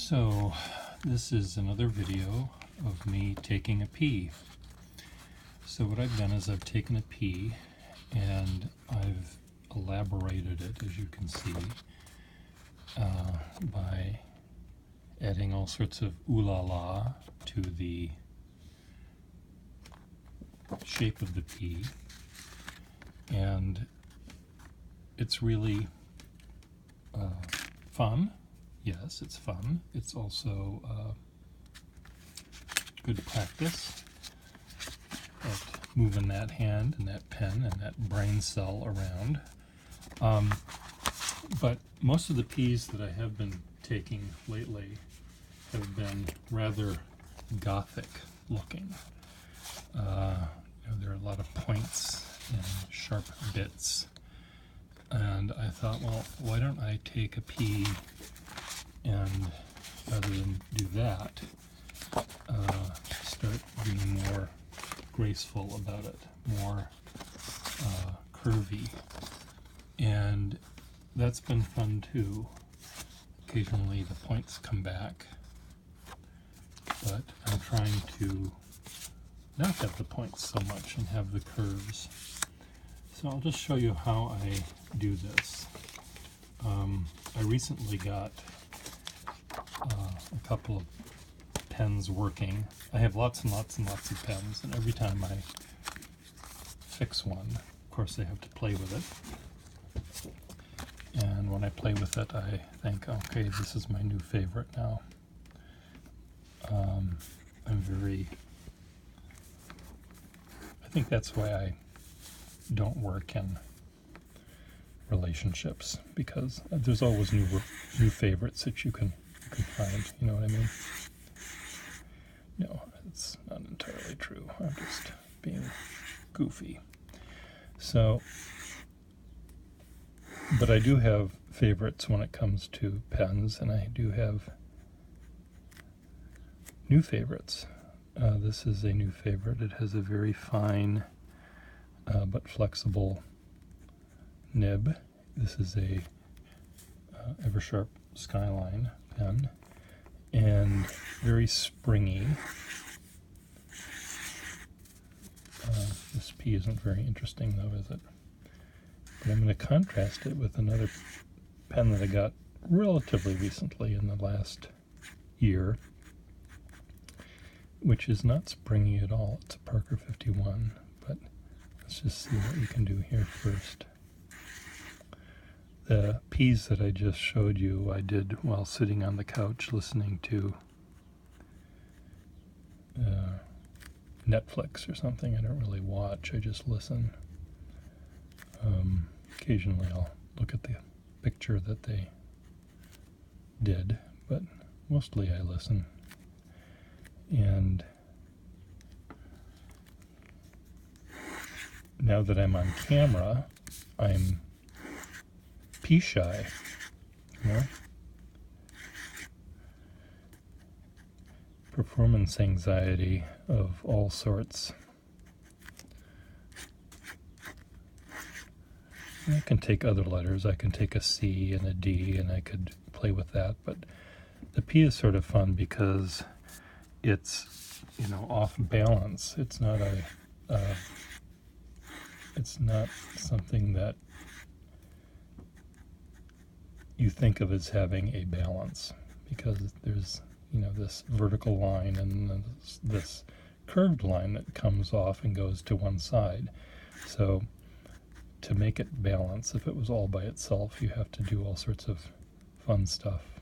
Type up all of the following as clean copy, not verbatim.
So this is another video of me taking a pea. So what I've done is I've taken a pea and I've elaborated it, as you can see, by adding all sorts of ooh la la to the shape of the pea, and it's really fun. Yes, it's fun. It's also good practice at moving that hand and that pen and that brain cell around. But most of the peas that I have been taking lately have been rather gothic looking. There are a lot of points and sharp bits, and I thought, well, why don't I take a pea and, rather than do that, start being more graceful about it, more curvy. And that's been fun too. Occasionally the points come back, but I'm trying to not have the points so much and have the curves. So I'll just show you how I do this. I recently got a couple of pens working. I have lots and lots and lots of pens, and every time I fix one, of course I have to play with it. And when I play with it, I think, okay, this is my new favorite now. I think that's why I don't work in relationships, because there's always new favorites that you can find, you know what I mean? No, it's not entirely true. I'm just being goofy. So, but I do have favorites when it comes to pens, and I do have new favorites. This is a new favorite. It has a very fine but flexible nib. This is a Eversharp Skyline pen, and very springy. This pea isn't very interesting though, is it? But I'm going to contrast it with another pen that I got relatively recently in the last year, which is not springy at all. It's a Parker 51, but let's just see what we can do here first. The peas that I just showed you, I did while sitting on the couch listening to Netflix or something. I don't really watch, I just listen. Occasionally I'll look at the picture that they did, but mostly I listen. And now that I'm on camera, I'm pea shy, you know? Performance anxiety of all sorts. And I can take other letters. I can take a C and a D, and I could play with that. But the P is sort of fun because it's, off balance. It's not it's not something that you think of as having a balance, because there's this vertical line and this curved line that comes off and goes to one side. So to make it balance, if it was all by itself, you have to do all sorts of fun stuff.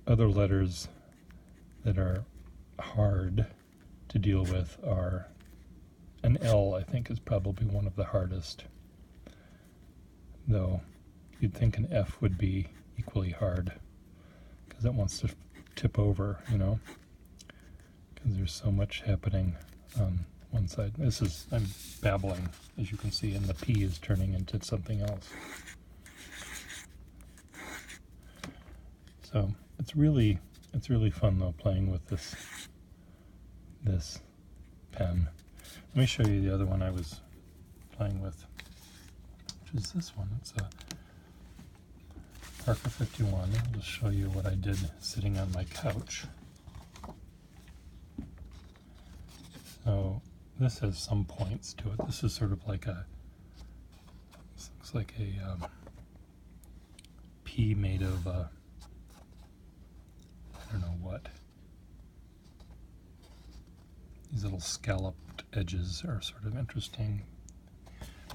Other letters that are hard to deal with are an L. I think is probably one of the hardest, though you'd think an F would be equally hard, because it wants to tip over, because there's so much happening on one side. I'm babbling, as you can see, and the P is turning into something else. So it's really fun though, playing with this pen. Let me show you the other one I was playing with, which is this one. It's a Parker 51. I'll just show you what I did sitting on my couch. So this has some points to it. This is sort of like this looks like a pea made of I don't know what. These little scalloped edges are sort of interesting.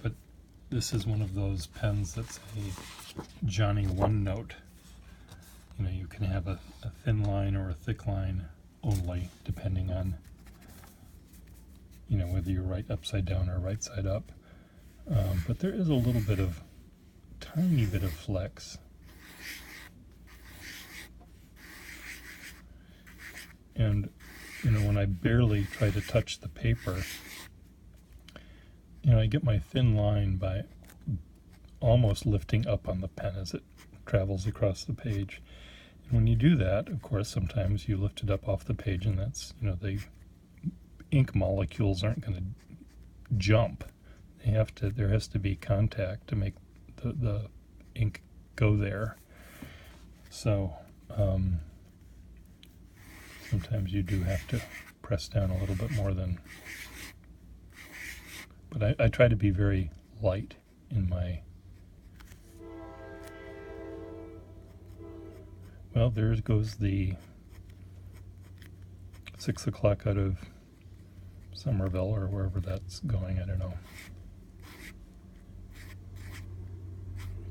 But this is one of those pens that's a Johnny one note. You know, you can have a thin line or a thick line only, depending on, you know, whether you write upside down or right side up. But there is a little bit of, tiny bit of flex. And, you know, when I barely try to touch the paper, you know, I get my thin line by almost lifting up on the pen as it travels across the page. And when you do that, of course, sometimes you lift it up off the page, and that's, you know, the ink molecules aren't going to jump. There has to be contact to make the ink go there. So sometimes you do have to press down a little bit more than, but I try to be very light in my, well, there goes the 6 o'clock out of Somerville or wherever that's going, I don't know.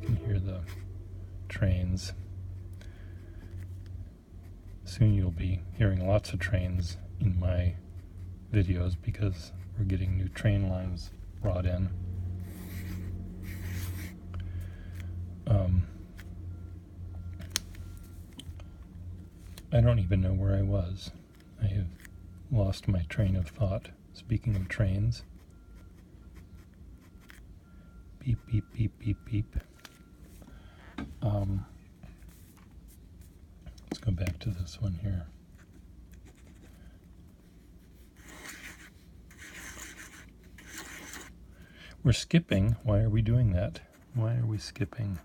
You can hear the trains. Soon you'll be hearing lots of trains in my videos because we're getting new train lines brought in. I don't even know where I was. I have lost my train of thought. Speaking of trains. Beep, beep, beep, beep, beep. Let's go back to this one here. We're skipping. Why are we doing that? Why are we skipping?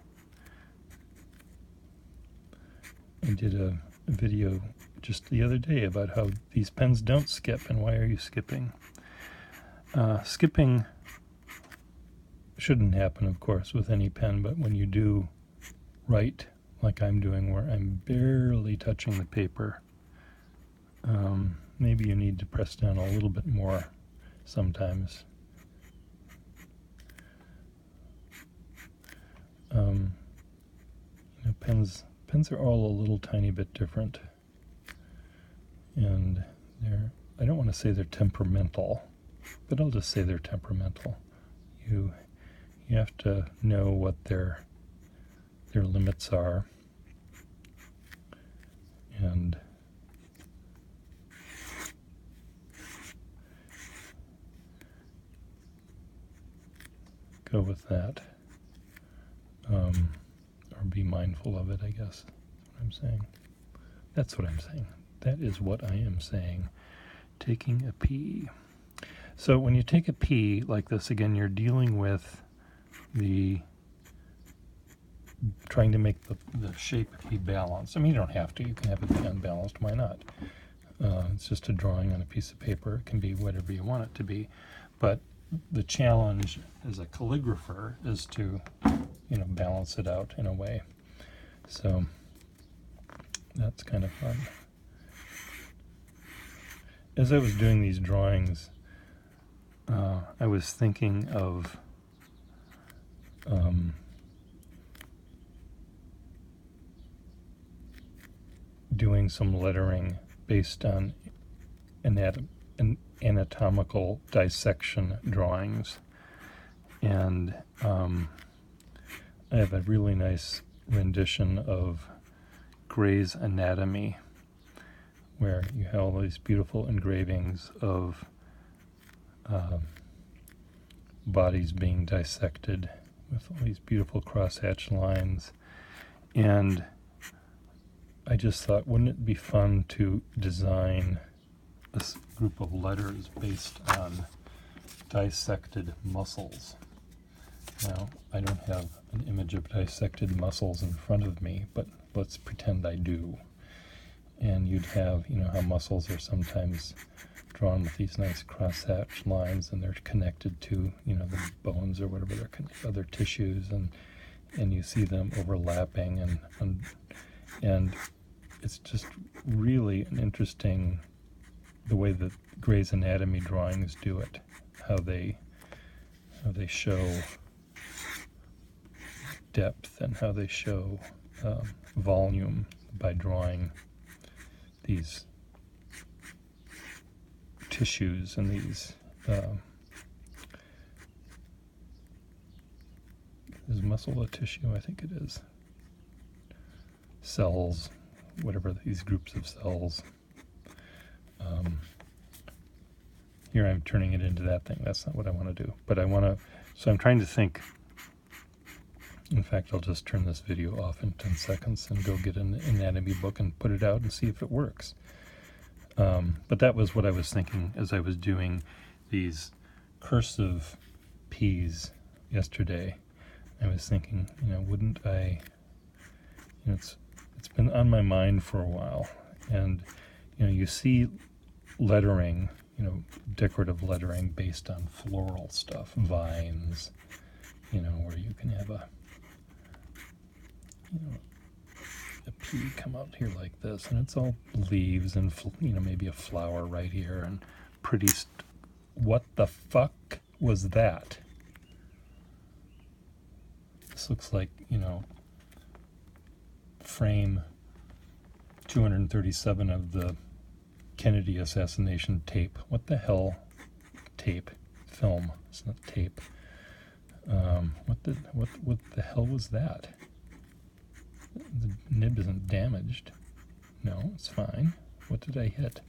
I did a video just the other day about how these pens don't skip and why are you skipping. Skipping shouldn't happen, of course, with any pen, but when you do write like I'm doing where I'm barely touching the paper, maybe you need to press down a little bit more sometimes. You know, pens are all a little tiny bit different, and I don't want to say they're temperamental, but I'll just say they're temperamental. You have to know what their limits are, and go with that, or be mindful of it, I guess. That's what I'm saying. That's what I'm saying. That is what I am saying. Taking a pee. So when you take a pee like this, again, you're dealing with trying to make the shape be balanced. I mean, you don't have to. You can have it be unbalanced. Why not? It's just a drawing on a piece of paper. It can be whatever you want it to be. But the challenge as a calligrapher is to, you know, balance it out in a way. So that's kind of fun. As I was doing these drawings, I was thinking of doing some lettering based on anatomical dissection drawings, and I have a really nice rendition of Gray's Anatomy, where you have all these beautiful engravings of bodies being dissected with all these beautiful crosshatch lines. And I just thought, wouldn't it be fun to design a group of letters based on dissected muscles? Now, I don't have an image of dissected muscles in front of me, but let's pretend I do. And you'd have, you know, how muscles are sometimes drawn with these nice cross-hatched lines, and they're connected to, you know, the bones or whatever, they're other tissues, and you see them overlapping, and it's just really an interesting, the way that Gray's Anatomy drawings do it, how they show depth and how they show volume by drawing these tissues and these is muscle a tissue? I think it is. Cells, whatever, these groups of cells. Here I'm turning it into that thing. That's not what I want to do. But I want to, so I'm trying to think. In fact, I'll just turn this video off in 10 seconds and go get an anatomy book and put it out and see if it works. But that was what I was thinking as I was doing these cursive P's yesterday. I was thinking, you know, wouldn't I, you know, it's been on my mind for a while. And, you know, you see lettering, you know, decorative lettering based on floral stuff, vines, you know, where you can have a, you know, a pea come out here like this, and it's all leaves and, you know, maybe a flower right here, and pretty, what the fuck was that? This looks like, you know, frame 237 of the Kennedy assassination tape. What the hell? Tape. Film. It's not tape. What the hell was that? The nib isn't damaged. No, it's fine. What did I hit?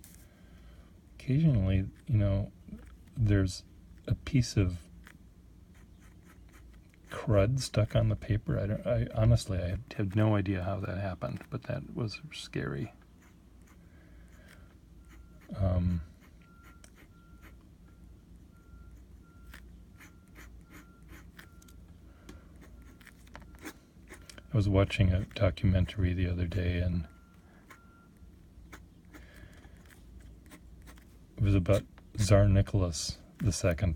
Occasionally, you know, there's a piece of crud stuck on the paper. I honestly, I have no idea how that happened, but that was scary. I was watching a documentary the other day, and it was about Tsar Nicholas II.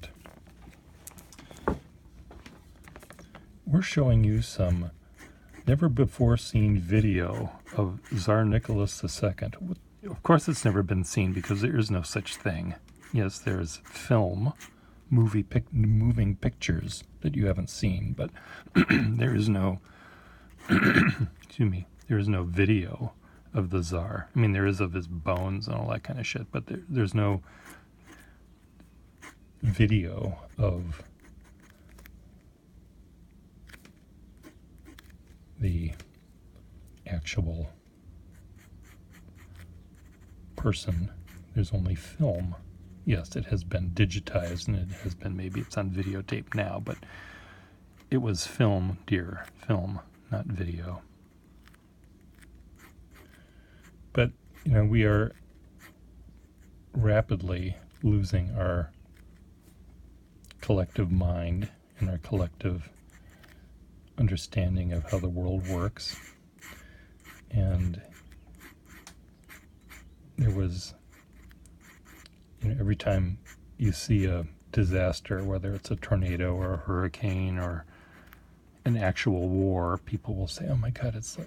We're showing you some never-before-seen video of Tsar Nicholas II. Of course it's never been seen, because there is no such thing. Yes, there's film, moving pictures that you haven't seen, but there is no excuse me, there is no video of the Tsar. I mean, there is of his bones and all that kind of shit, but there's no video of the actual person. There's only film. Yes, it has been digitized, and it has been, maybe it's on videotape now, but it was film, dear, film, not video. But, you know, we are rapidly losing our collective mind and our collective understanding of how the world works. And there was, you know, every time you see a disaster, whether it's a tornado or a hurricane or an actual war, people will say, oh my God, it's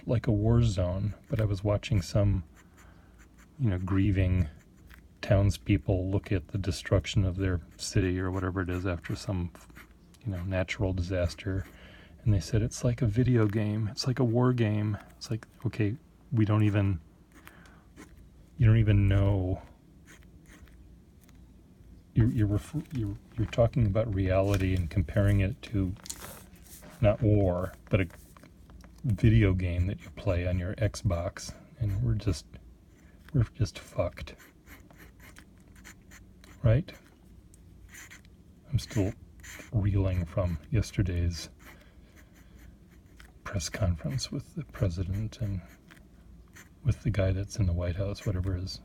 like a war zone. But I was watching some, you know, grieving townspeople look at the destruction of their city or whatever it is after some, you know, natural disaster. And they said, it's like a video game. It's like a war game. It's like, okay, you don't even know. You're talking about reality and comparing it to not war, but a video game that you play on your Xbox, and we're just fucked, right? I'm still reeling from yesterday's press conference with the president and with the guy that's in the White House, whatever it is.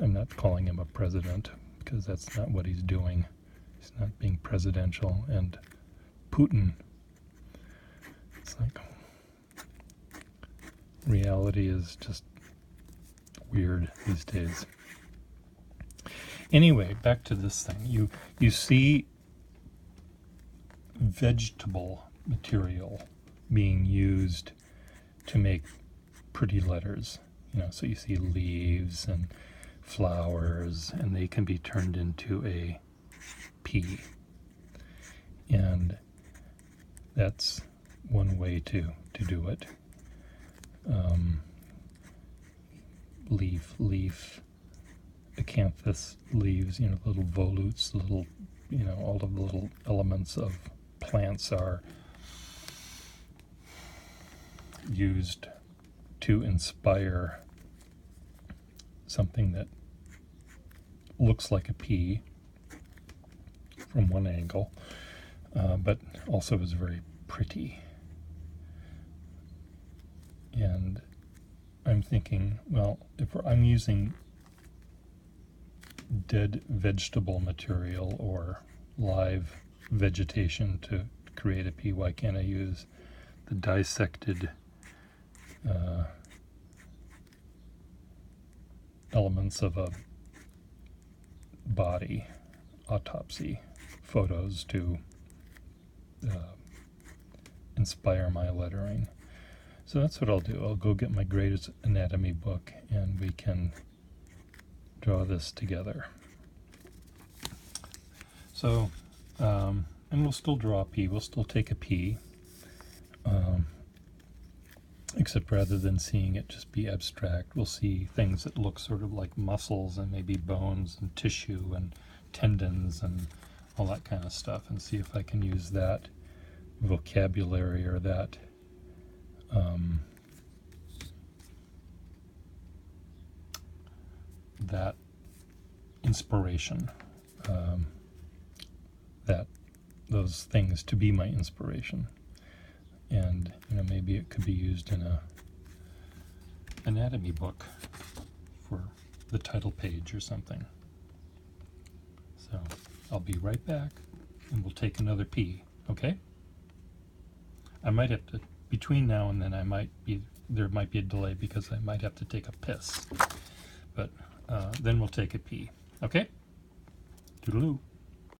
I'm not calling him a president, because that's not what he's doing. He's not being presidential and Putin. It's like reality is just weird these days. Anyway, back to this thing. You see vegetable material being used to make pretty letters. So you see leaves and flowers, and they can be turned into a P. And that's one way to do it. Leaf, acanthus leaves, little volutes, little, all of the little elements of plants are used to inspire something that looks like a pea from one angle, but also is very pretty. And I'm thinking, well, if I'm using dead vegetable material or live vegetation to create a pea, why can't I use the dissected elements of a body, autopsy photos to inspire my lettering? So that's what I'll do. I'll go get my Gray's Anatomy book and we can draw this together. So, and we'll still draw a P. We'll still take a P, except rather than seeing it just be abstract, we'll see things that look sort of like muscles and maybe bones and tissue and tendons and all that kind of stuff, and see if I can use that vocabulary or that that inspiration, those things to be my inspiration. And maybe it could be used in a anatomy book for the title page or something. So I'll be right back and we'll take another P, okay? I might have to, between now and then, there might be a delay because I might have to take a piss. But then we'll take a P, okay? Toodaloo.